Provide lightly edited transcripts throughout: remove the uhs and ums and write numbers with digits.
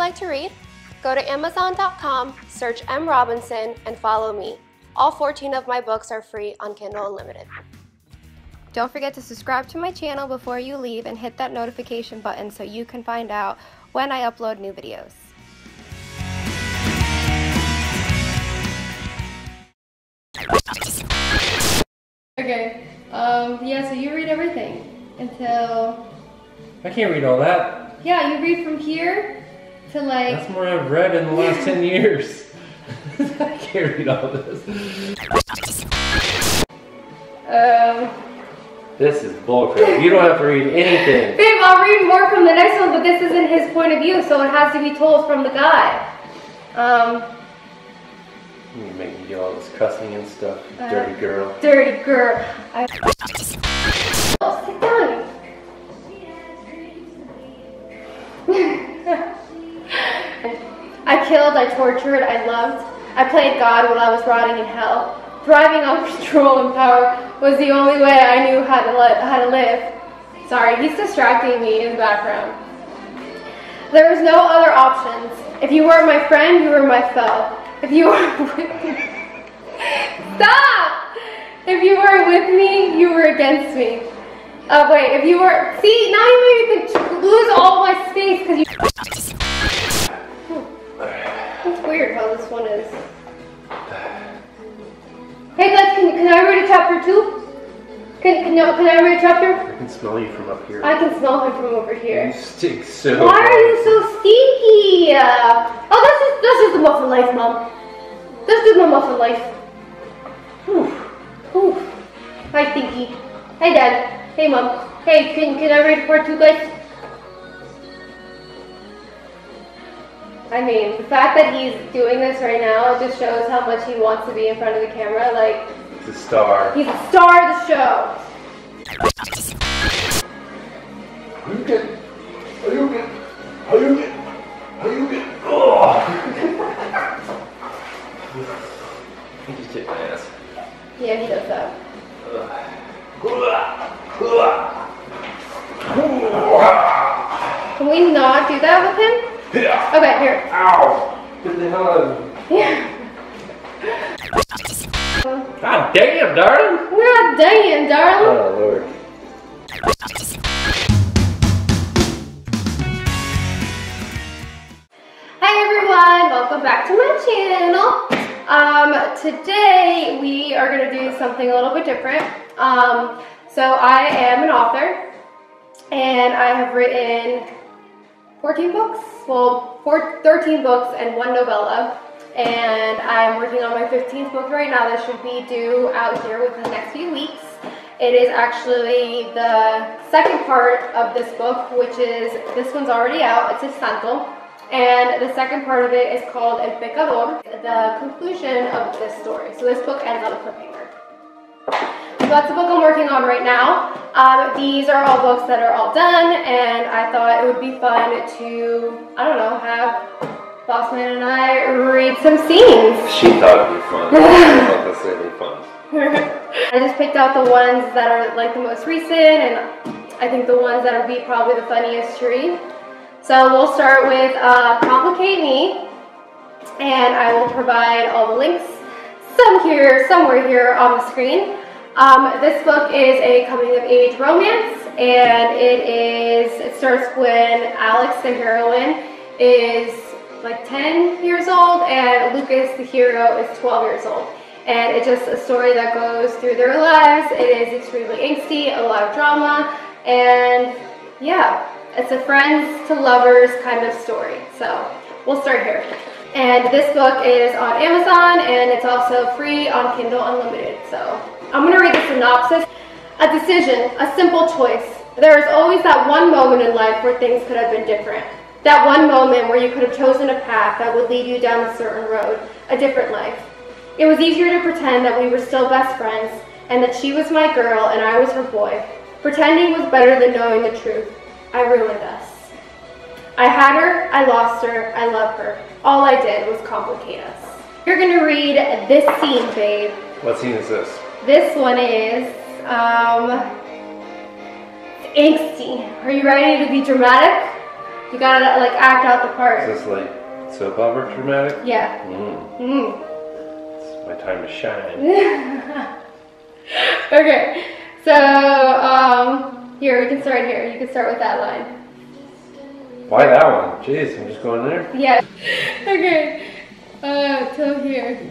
like to read? Go to Amazon.com, search M. Robinson, and follow me. All 14 of my books are free on Kindle Unlimited. Don't forget to subscribe to my channel before you leave and hit that notification button so you can find out when I upload new videos. Okay, yeah, so you read everything until... I can't read all that. Yeah, you read from here to like... That's more I've read in the last 10 years. I can't read all this. This is bullcrap. You don't have to read anything. Babe, I'll read more from the next one, but this isn't his point of view, so it has to be told from the guy. You make me do all this cussing and stuff, dirty girl. Dirty girl. Oh, sit down. I killed, I tortured, I loved. I played God while I was rotting in hell. Thriving on control and power was the only way I knew how to live. Sorry, he's distracting me in the background. There was no other options. If you weren't my friend, you were my foe. If you weren't with me... Stop! If you weren't with me, you were against me. Wait, if you were... See, now you made me lose all my space because you... It's weird how this one is. Hey, guys, can I read a chapter too? Can I read a chapter? I can smell you from up here. I can smell him from over here. You stink so Why are you so stinky? Oh, that's just the muffin life, Mom. That's just my muffin life. Whew. Hi, Stinky. Hey, Dad. Hey, Mom. Hey, can I read part 2, guys? I mean, the fact that he's doing this right now just shows how much he wants to be in front of the camera. Like, he's a star. He's a star of the show. Are you good? Are you good? Are you good? Are you good? Oh! He just kicked my ass. Yeah, he does that. Can we not do that with him? Yeah. Okay, here. Ow! Get the hell out of me. Yeah. God damn, darling! God damn, darling! Oh, Lord. Hi everyone, welcome back to my channel. Today we are going to do something a little bit different. So I am an author and I have written 14 books, well 13 books and 1 novella, and I'm working on my 15th book right now that should be due out here within the next few weeks. It is actually the second part of this book, which is, this one's already out, it's a Santo, and the second part of it is called El Pecador, the conclusion of this story. So this book ends on a cliffhanger. So that's the book I'm working on right now. These are all books that are all done, and I thought it would be fun to, I don't know, have Bossman and I read some scenes. She thought it'd be fun. I thought this would be fun. I just picked out the ones that are like the most recent, and I think the ones that will be probably the funniest to read. So we'll start with Complicate Me, and I will provide all the links somewhere here on the screen. This book is a coming-of-age romance, and it starts when Alex, the heroine, is like 10 years old, and Lucas, the hero, is 12 years old. And it's just a story that goes through their lives. It is extremely angsty, a lot of drama, and yeah, it's a friends to lovers kind of story. So we'll start here. And this book is on Amazon, and it's also free on Kindle Unlimited. So I'm going to read the synopsis. A decision, a simple choice. There is always that one moment in life where things could have been different. That one moment where you could have chosen a path that would lead you down a certain road, a different life. It was easier to pretend that we were still best friends, and that she was my girl and I was her boy. Pretending was better than knowing the truth. I ruined us. I had her, I lost her, I love her. All I did was complicate us. You're gonna read this scene, babe. What scene is this? This one is, angsty. Are you ready to be dramatic? You gotta like act out the part. Is this like soap opera dramatic? Yeah. It's my time to shine. Okay. So here we can start here. You can start with that line. Why that one? Jeez, I'm just going there. Yeah. Okay. Till here.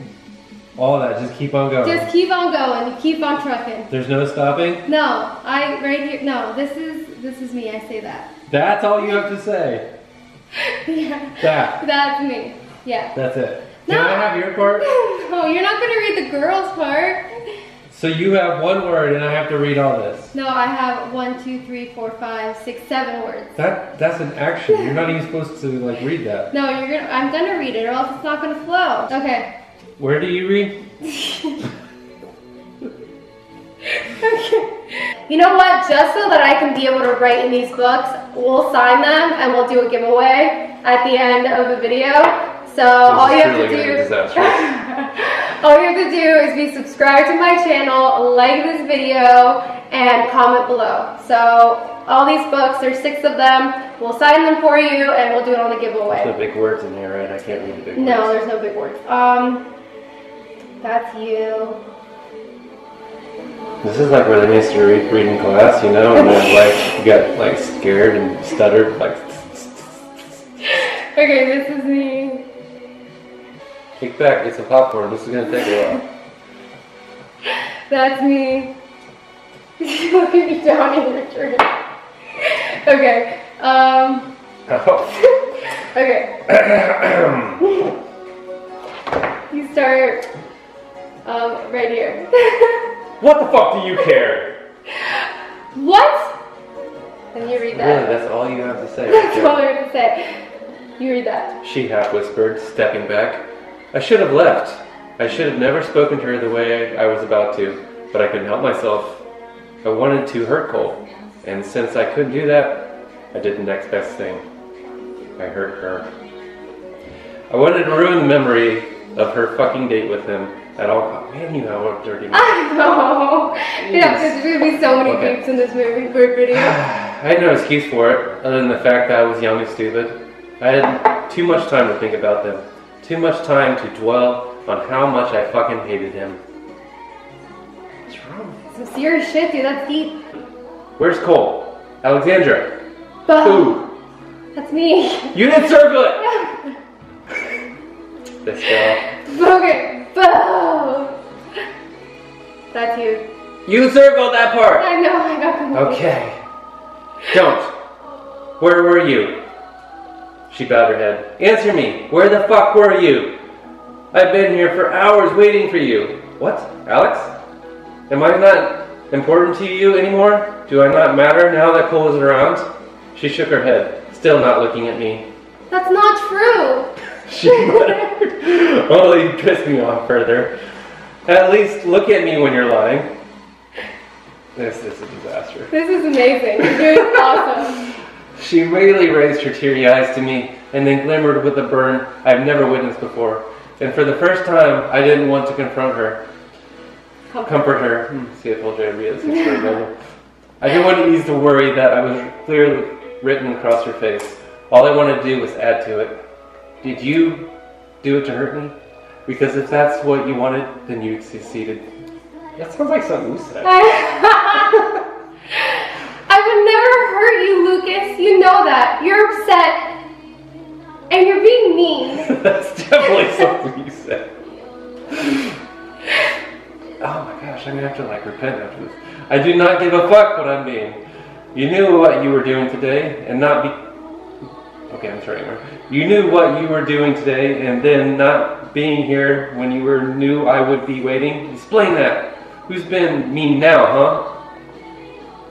All that, just keep on going. Just keep on going. You keep on trucking. There's no stopping? No, right here. No, this is me. I say that. That's all you have to say. Yeah. That's me. Yeah. That's it. Can I have your part? No, you're not gonna read the girl's part. So you have one word and I have to read all this. No, I have 1, 2, 3, 4, 5, 6, 7 words. That's an action. You're not even supposed to like read that. No, I'm gonna read it or else it's not gonna flow. Okay. Where do you read? Okay. You know what? Just so that I can be able to write in these books, we'll sign them and we'll do a giveaway at the end of the video. So all you have to do is be subscribed to my channel, like this video, and comment below. So all these books, there's 6 of them. We'll sign them for you and we'll do it on the giveaway. There's no big words in here, right? I can't read the big words. No, there's no big words. That's you. This is like where they used to read in class, you know, and then like you got like scared and stuttered, like. Okay, this is me. Kick back, get some popcorn. This is gonna take a while. That's me. Look at me down in your drink. Okay. Okay. You start right here. What the fuck do you care? What? And you read that. Really, that's all you have to say. That's all I have to say. You read that. She half whispered, stepping back. I should have left. I should have never spoken to her the way I was about to, but I couldn't help myself. I wanted to hurt Cole, and since I couldn't do that, I did the next best thing. I hurt her. I wanted to ruin the memory of her fucking date with him at all costs. Man, you know what dirty. I know. Yeah, there's gonna be so many beeps in this movie video. I had no excuse for it, other than the fact that I was young and stupid. I had too much time to think about them. Too much time to dwell on how much I fucking hated him. What's wrong? Some serious shit, dude. That's deep. Where's Cole? Alexandra. Bo. Who? That's me. You didn't circle it! This girl. Okay. Bo. That's you. You circled that part! I know, I got confused. Okay. Don't. Where were you? She bowed her head. Answer me. Where the fuck were you? I've been here for hours waiting for you. What? Alex? Am I not important to you anymore? Do I not matter now that Cole is around? She shook her head, still not looking at me. That's not true. She muttered. Oh, you pissed me off further. At least look at me when you're lying. This is a disaster. This is amazing. You're doing awesome. She really raised her teary eyes to me and then glimmered with a burn I've never witnessed before. And for the first time, I didn't want to confront her. Comfort her. See, I told you I'd read it 6 grade level. I didn't want to ease the worry that I was clearly written across her face. All I wanted to do was add to it. Did you do it to hurt me? Because if that's what you wanted, then you succeeded. That sounds like something you said. I would never hurt you, Lucas. You know that. You're upset. And you're being mean. That's definitely something you said. Oh my gosh, I'm gonna have to like repent after this. I do not give a fuck what I'm being. You knew what you were doing today and not be... Okay, I'm sorry. You knew what you were doing today and then not being here when you knew I would be waiting. Explain that. Who's been mean now, huh?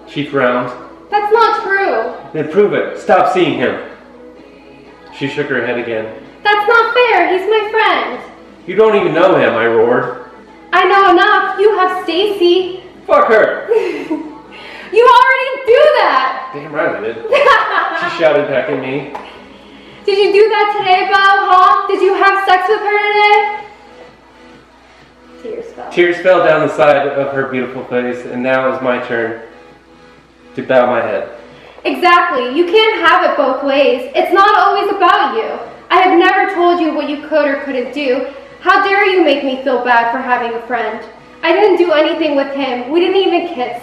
She frowned. That's not true. Then prove it. Stop seeing him. She shook her head again. That's not fair. He's my friend. You don't even know him, I roared. I know enough. You have Stacy. Fuck her. You already do that. Damn right I did. She shouted back at me. Did you do that today, Bo? Huh? Did you have sex with her today? Tears fell. Tears fell down the side of her beautiful face, and now it was my turn to bow my head. Exactly. You can't have it both ways. It's not always about you. I have never told you what you could or couldn't do. How dare you make me feel bad for having a friend? I didn't do anything with him. We didn't even kiss.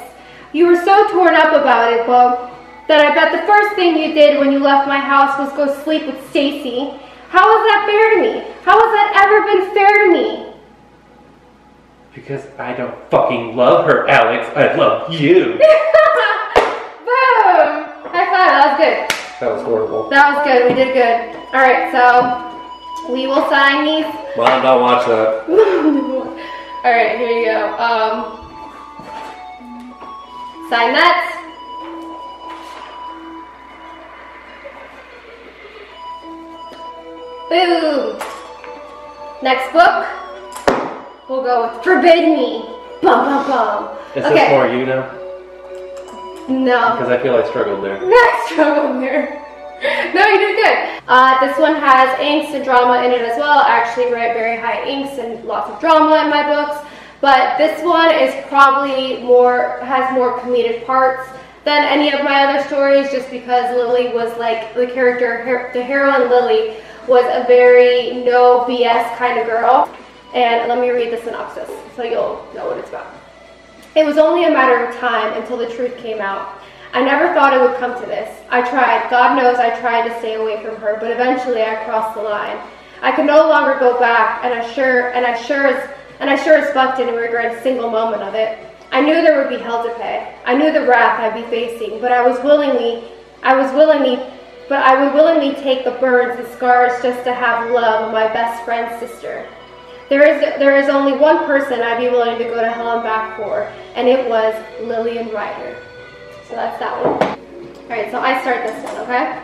You were so torn up about it, Bo, that I bet the first thing you did when you left my house was go sleep with Stacy. How is that fair to me? How has that ever been fair to me? Because I don't fucking love her, Alex. I love you. Boom! High five, that was good. That was horrible. That was good, we did good. Alright, so we will sign these. Mom, don't watch that. Alright, here you go. Sign that. Boom! Next book, we'll go with Forbid Me. Bum bum bum. Is this more you now? No. Because I feel I struggled there. I struggled there. No, you did good. This one has angst and drama in it as well. I actually write very high angst and lots of drama in my books. But this one is probably has more comedic parts than any of my other stories, just because Lily was like the character, the heroine Lily was a very no BS kind of girl. And let me read the synopsis so you'll know what it's about. It was only a matter of time until the truth came out. I never thought it would come to this. I tried, God knows I tried to stay away from her, but eventually I crossed the line. I could no longer go back, and I sure as fuck didn't regret a single moment of it. I knew there would be hell to pay. I knew the wrath I'd be facing, but I would willingly take the burns and scars just to have love of my best friend's sister. There is only one person I'd be willing to go to hell and back for, and it was Lillian Ryder. So that's that one. Alright, so I start this one, okay?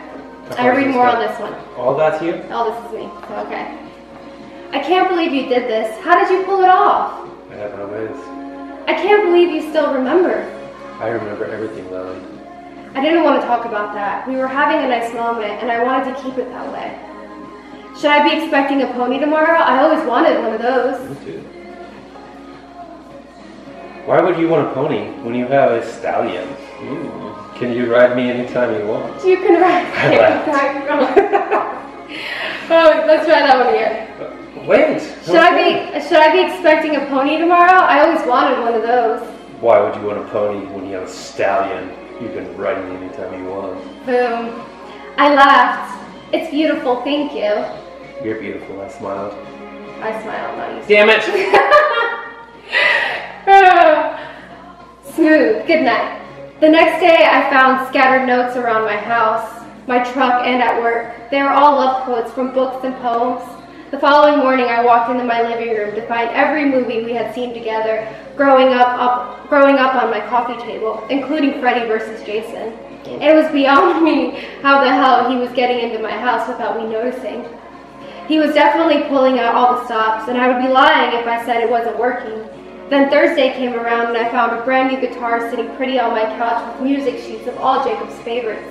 I read more on this one. All that's you? All this is me, so okay. I can't believe you did this. How did you pull it off? I have no ways. I can't believe you still remember. I remember everything, Lily. I didn't want to talk about that. We were having a nice moment, and I wanted to keep it that way. Should I be expecting a pony tomorrow? I always wanted one of those. Me too. Why would you want a pony when you have a stallion? Can you ride me anytime you want? You can ride me anytime you want. Oh, let's try that one again. Wait. Should I be expecting a pony tomorrow? I always wanted one of those. Why would you want a pony when you have a stallion? You can ride me anytime you want. Boom. I laughed. It's beautiful, thank you. You're beautiful, I smiled. I smiled, not you. Damn it! Smooth, good night. The next day I found scattered notes around my house, my truck, and at work. They were all love quotes from books and poems. The following morning I walked into my living room to find every movie we had seen together growing up on my coffee table, including Freddy vs. Jason. It was beyond me how the hell he was getting into my house without me noticing. He was definitely pulling out all the stops, and I would be lying if I said it wasn't working. Then Thursday came around and I found a brand new guitar sitting pretty on my couch with music sheets of all Jacob's favorites.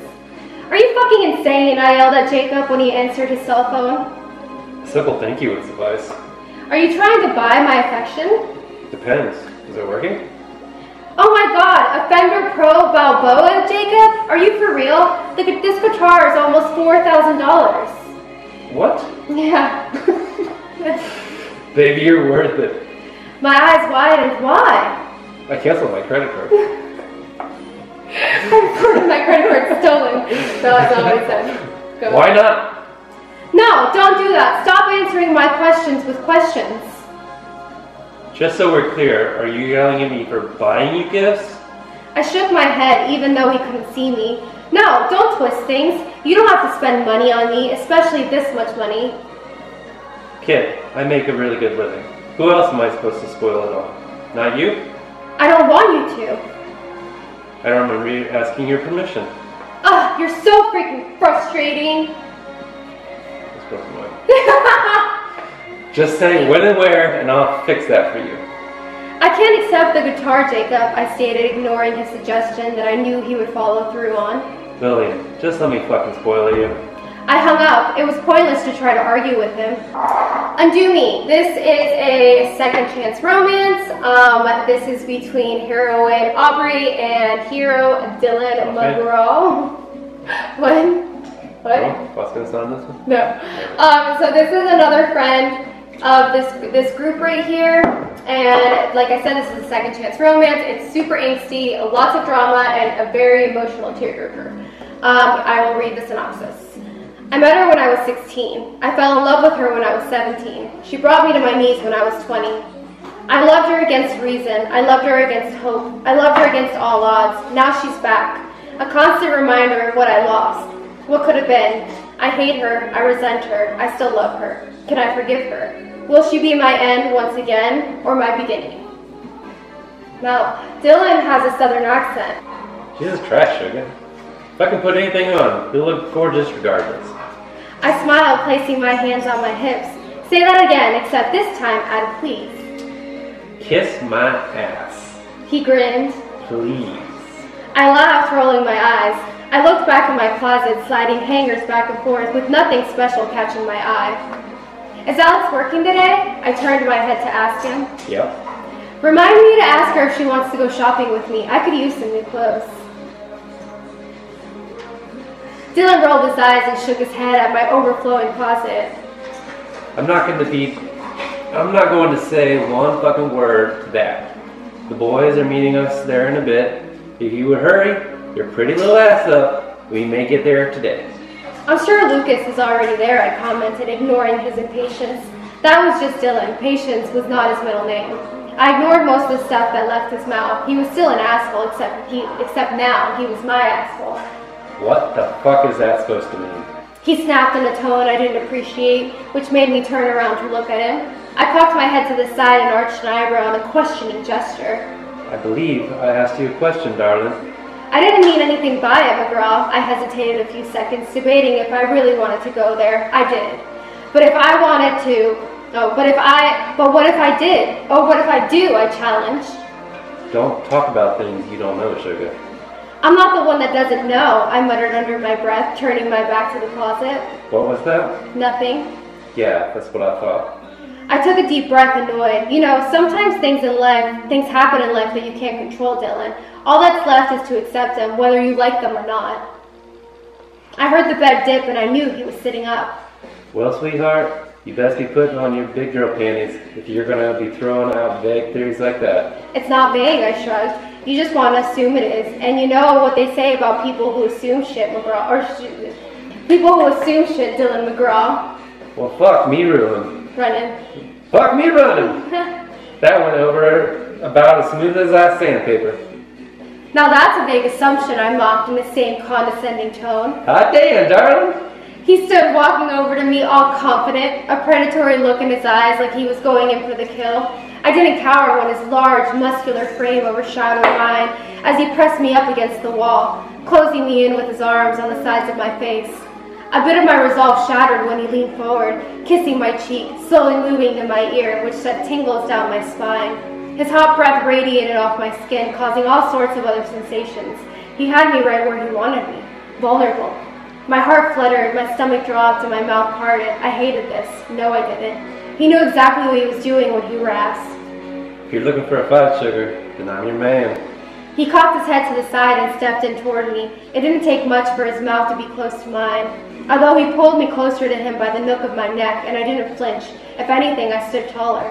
Are you fucking insane? I yelled at Jacob when he answered his cell phone. A simple thank you would suffice. Are you trying to buy my affection? Depends. Is it working? Oh my god, a Fender Pro Balboa, Jacob? Are you for real? This guitar is almost $4,000. What? Yeah. Baby, you're worth it. My eyes widened. Why? I canceled my credit card. My credit card's stolen. No, that's not what I said. Go. Why not? No, don't do that. Stop answering my questions with questions. Just so we're clear, are you yelling at me for buying you gifts? I shook my head even though he couldn't see me. No, don't twist things. You don't have to spend money on me, especially this much money. Kid, I make a really good living. Who else am I supposed to spoil it on? Not you? I don't want you to. I don't remember you asking your permission. Ugh, you're so freaking frustrating. Let's go from away. Just say when and where, and I'll fix that for you. I can't accept the guitar, Jacob, I stated, ignoring his suggestion that I knew he would follow through on. Lillian, just let me fucking spoil you. I hung up. It was pointless to try to argue with him. Undo Me. This is a second chance romance. This is between heroine Aubrey and hero Dylan McGraw. What? Oh, what's going to on this one? No. So this is another friend of this group right here. And like I said, this is a second chance romance. It's super angsty, lots of drama, and a very emotional tearjerker. I will read the synopsis. I met her when I was 16. I fell in love with her when I was 17. She brought me to my knees when I was 20. I loved her against reason. I loved her against hope. I loved her against all odds. Now she's back. A constant reminder of what I lost. What could have been. I hate her. I resent her. I still love her. Can I forgive her? Will she be my end once again, or my beginning? Now, Dylan has a southern accent. Jesus Christ, sugar. If I can put anything on, you'll look gorgeous regardless. I smiled, placing my hands on my hips. Say that again, except this time add please. Kiss my ass. He grinned. Please. I laughed, rolling my eyes. I looked back in my closet, sliding hangers back and forth with nothing special catching my eye. Is Alex working today? I turned my head to ask him. Yep. Remind me to ask her if she wants to go shopping with me. I could use some new clothes. Dylan rolled his eyes and shook his head at my overflowing closet. I'm not going to say one fucking word to that. The boys are meeting us there in a bit. If you would hurry your pretty little ass up, we may get there today. I'm sure Lucas is already there, I commented, ignoring his impatience. That was just Dylan. Patience was not his middle name. I ignored most of the stuff that left his mouth. He was still an asshole, except now he was my asshole. What the fuck is that supposed to mean? He snapped in a tone I didn't appreciate, which made me turn around to look at him. I cocked my head to the side and arched an eyebrow in a questioning gesture. I believe I asked you a question, darling. I didn't mean anything by it, McGraw. I hesitated a few seconds, debating if I really wanted to go there. I did. But if I wanted to... what if I did? Oh, what if I do? I challenged. Don't talk about things you don't know, sugar. I'm not the one that doesn't know, I muttered under my breath, turning my back to the closet. What was that? Nothing. Yeah, that's what I thought. I took a deep breath, annoyed. You know, sometimes things happen in life that you can't control, Dylan. All that's left is to accept them, whether you like them or not. I heard the bed dip and I knew he was sitting up. Well, sweetheart, you best be putting on your big girl panties if you're gonna be throwing out vague theories like that. It's not vague, I shrugged. You just want to assume it is. And you know what they say about people who assume shit, McGraw. People who assume shit, Dylan McGraw. Well, fuck me running. Fuck me running. That went over about as smooth as that sandpaper. Now that's a vague assumption, I mocked in the same condescending tone. Hot damn, darling. He stood walking over to me all confident, a predatory look in his eyes like he was going in for the kill. I didn't cower when his large, muscular frame overshadowed mine as he pressed me up against the wall, closing me in with his arms on the sides of my face. A bit of my resolve shattered when he leaned forward, kissing my cheek, slowly moving to my ear, which sent tingles down my spine. His hot breath radiated off my skin, causing all sorts of other sensations. He had me right where he wanted me, vulnerable. My heart fluttered, my stomach dropped, and my mouth parted. I hated this. No, I didn't. He knew exactly what he was doing when he rasped. If you're looking for a fight, sugar, then I'm your man. He cocked his head to the side and stepped in toward me. It didn't take much for his mouth to be close to mine. Although he pulled me closer to him by the nook of my neck, and I didn't flinch. If anything, I stood taller.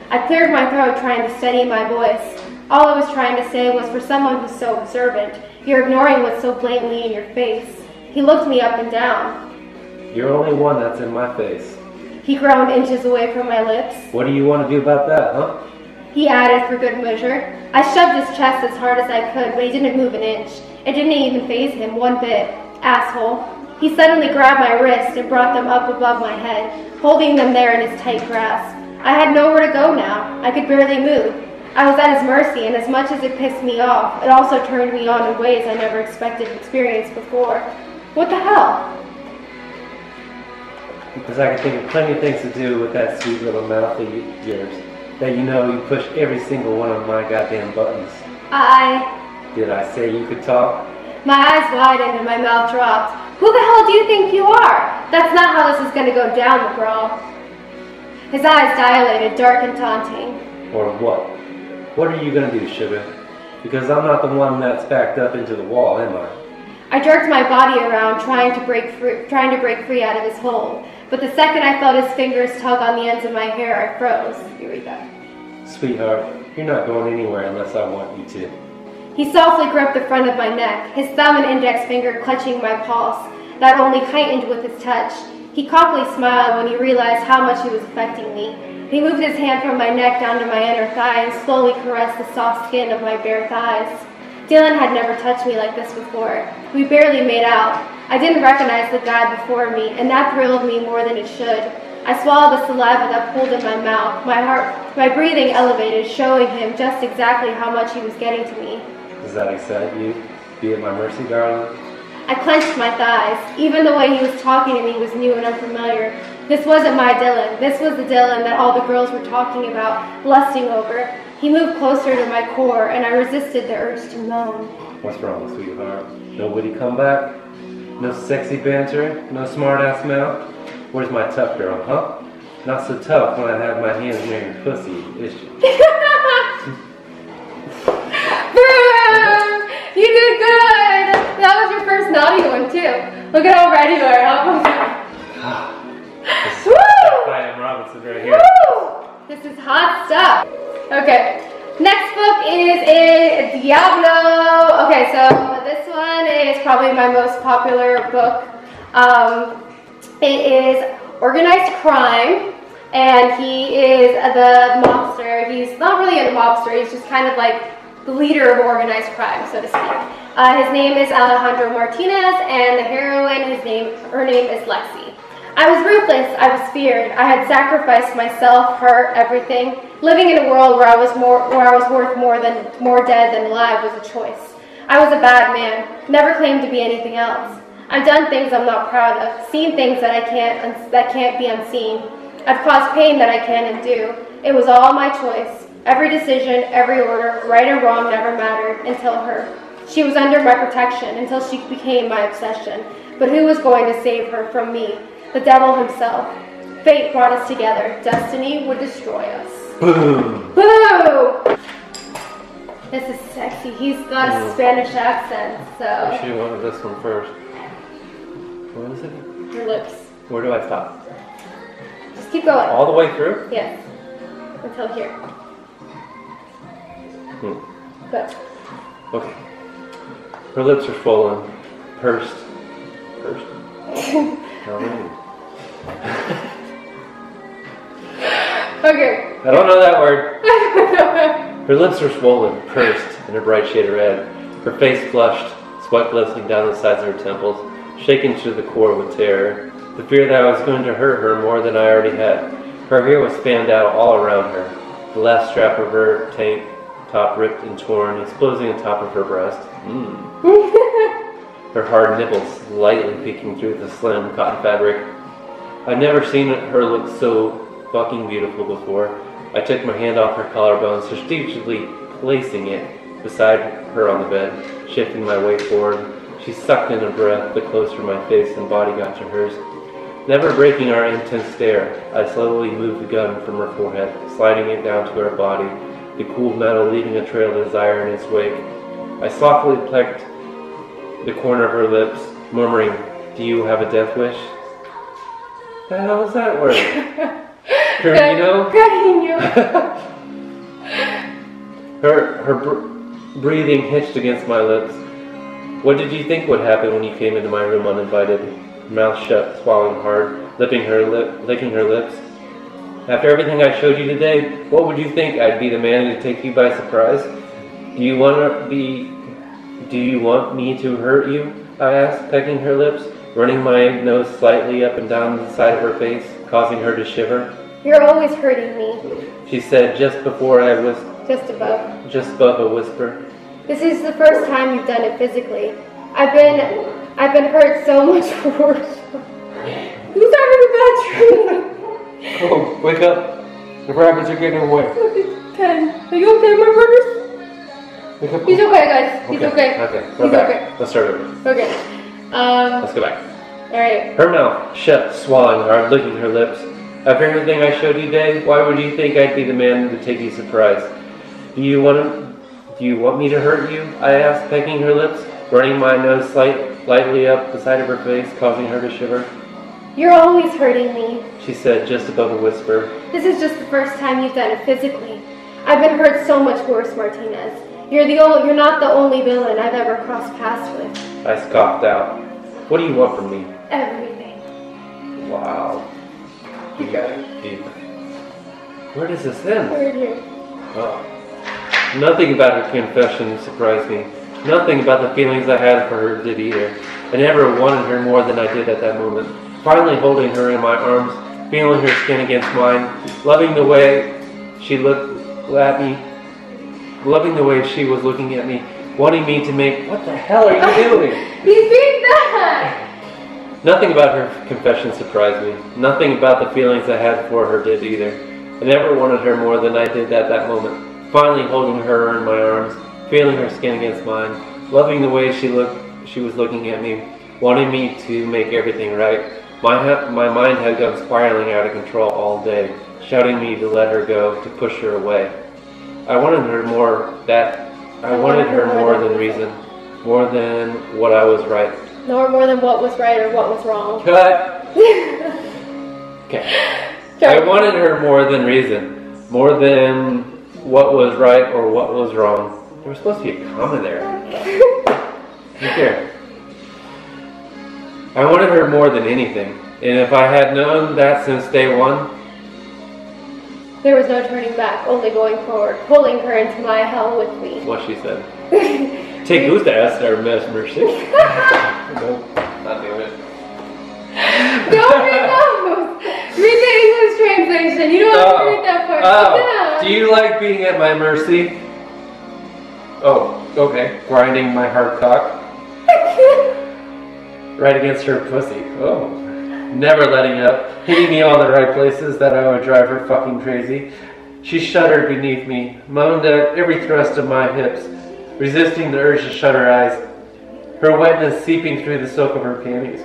I cleared my throat, trying to steady my voice. All I was trying to say was, for someone who's so observant, you're ignoring what's so blatantly in your face. He looked me up and down. You're only one that's in my face. He groaned inches away from my lips. What do you want to do about that, huh? He added for good measure. I shoved his chest as hard as I could, but he didn't move an inch. It didn't even faze him one bit. Asshole. He suddenly grabbed my wrist and brought them up above my head, holding them there in his tight grasp. I had nowhere to go now. I could barely move. I was at his mercy, and as much as it pissed me off, it also turned me on in ways I never expected to experience before. What the hell? Because I can think of plenty of things to do with that sweet little mouth of yours. That you know you push every single one of my goddamn buttons. Did I say you could talk? My eyes widened and my mouth dropped. Who the hell do you think you are? That's not how this is going to go down, McGraw. His eyes dilated, dark and taunting. Or what? What are you gonna do, sugar? Because I'm not the one that's backed up into the wall, am I? I jerked my body around, trying to break free out of his hold. But the second I felt his fingers tug on the ends of my hair, I froze. Here we go. Sweetheart, you're not going anywhere unless I want you to. He softly gripped the front of my neck, his thumb and index finger clutching my pulse, that only heightened with his touch. He cockily smiled when he realized how much he was affecting me. He moved his hand from my neck down to my inner thigh and slowly caressed the soft skin of my bare thighs. Dylan had never touched me like this before. We barely made out. I didn't recognize the guy before me, and that thrilled me more than it should. I swallowed the saliva that pooled in my mouth. My breathing elevated, showing him just exactly how much he was getting to me. Does that excite you? Be at my mercy, darling? I clenched my thighs. Even the way he was talking to me was new and unfamiliar. This wasn't my Dylan. This was the Dylan that all the girls were talking about, lusting over. He moved closer to my core, and I resisted the urge to moan. What's wrong, sweetheart? No witty comeback? No sexy banter? No smart-ass mouth? Where's my tough girl, huh? Not so tough when I have my hands near your pussy, is she? You did good! That was your first naughty one, too. Look at how ready you are. Woo! I am Robinson right here. Woo! This is hot stuff. Okay. Next book is a Diablo. Okay, so this one is probably my most popular book. It is organized crime, and he is the mobster. He's not really a mobster, he's just kind of like the leader of organized crime, so to speak. His name is Alejandro Martinez, and the heroine, her name is Lexi. I was ruthless, I was feared. I had sacrificed myself, her, everything. Living in a world where I was worth more dead than alive was a choice. I was a bad man, never claimed to be anything else. I've done things I'm not proud of, seen things that can't be unseen. I've caused pain that I can undo. It was all my choice. Every decision, every order, right or wrong, never mattered until her. She was under my protection until she became my obsession. But who was going to save her from me? The devil himself. Fate brought us together. Destiny would destroy us. Boom! Boo! This is sexy. He's got a Spanish accent, so. I should have wanted this one first. What is it? Your lips. Where do I stop? Just keep going. All the way through? Yes. Until here. Good. Okay. Her lips are swollen, pursed. Pursed? Okay. I don't know that word. Her lips are swollen, pursed, in a bright shade of red. Her face flushed, sweat glistening down the sides of her temples, shaken to the core with terror. The fear that I was going to hurt her more than I already had. Her hair was fanned out all around her. The last strap of her tank top ripped and torn, exposing the top of her breast. Her hard nipples lightly peeking through the slim cotton fabric. I'd never seen her look so fucking beautiful before. I took my hand off her collarbone, strategically placing it beside her on the bed, shifting my weight forward. She sucked in a breath the closer my face and body got to hers. Never breaking our intense stare, I slowly moved the gun from her forehead, sliding it down to her body, the cool metal leaving a trail of desire in its wake. I softly pecked the corner of her lips, murmuring, "Do you have a death wish?" The hell is that word? Cariño? Her breathing hitched against my lips. What did you think would happen when you came into my room uninvited? Mouth shut, swallowing hard, licking her lips. After everything I showed you today, what would you think? I'd be the man to take you by surprise? Do you want me to hurt you? I asked, pecking her lips, running my nose slightly up and down the side of her face, causing her to shiver. You're always hurting me, she said just before I was just above a whisper. This is the first time you've done it physically. I've been hurt so much worse. Who's having a bad dream? Oh, wake up. The rabbits are getting away. Ken, are you okay, my brothers? Wake up. He's okay, guys. He's okay. Okay, He's we're back. okay. Let's start over. Okay. Let's go back. Alright. Her mouth shut, swallowing hard, licking her lips. After everything I showed you today, why would you think I'd be the man to take you surprise? Do you want me to hurt you? I asked, pecking her lips, running my nose lightly up the side of her face, causing her to shiver. You're always hurting me, she said, just above a whisper. This is just the first time you've done it physically. I've been hurt so much worse, Martinez. You're not the only villain I've ever crossed paths with. I scoffed out. What do you want from me? Everything. Wow. Keep going. Deep. Where does this end? Right here. Oh. Nothing about her confession surprised me. Nothing about the feelings I had for her did either. I never wanted her more than I did at that moment. Finally holding her in my arms, feeling her skin against mine, loving the way she looked at me, loving the way she was looking at me, wanting me to make, what the hell are you doing? He's being bad! Nothing about her confession surprised me. Nothing about the feelings I had for her did either. I never wanted her more than I did at that moment. Finally holding her in my arms, feeling her skin against mine, loving the way she was looking at me, wanting me to make everything right. My mind had gone spiraling out of control all day, shouting me to let her go, to push her away. I wanted her more than reason, more than what I was right. Nor more than what was right or what was wrong. Cut! Okay. I wanted her more than reason, more than what was right or what was wrong. There was supposed to be a comma there. Right there. I wanted her more than anything, and if I had known that since day one, there was no turning back, only going forward, pulling her into my hell with me. What she said. Take who's the ass there, Miss Mercy. No, not doing it. Don't read those! Read the English translation. You don't have to read that part. Oh. Do you like being at my mercy? Oh, okay. Grinding my hard cock. Right against her pussy. Oh. Never letting up. Hitting me all the right places that I would drive her fucking crazy. She shuddered beneath me, moaned at every thrust of my hips, resisting the urge to shut her eyes, her wetness seeping through the silk of her panties.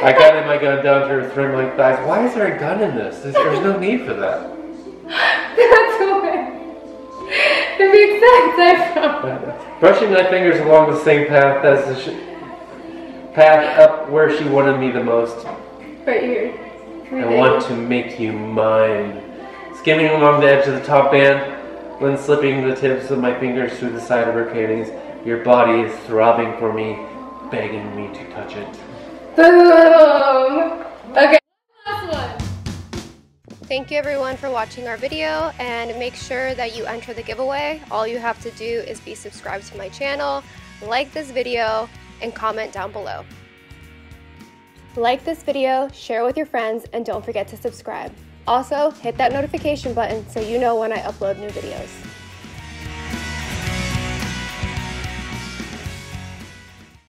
I guided my gun down to her thin-like thighs. Why is there a gun in this? There's no need for that. That's why. It makes sense, I promise. Brushing my fingers along the same path as path up where she wanted me the most. Right here. I want to make you mine. Skimming along the edge of the top band, when slipping the tips of my fingers through the side of her panties, your body is throbbing for me, begging me to touch it. Boom! Okay, last one. Thank you everyone for watching our video, and make sure that you enter the giveaway. All you have to do is be subscribed to my channel, like this video, and comment down below. Like this video, share with your friends, and don't forget to subscribe. Also, hit that notification button so you know when I upload new videos.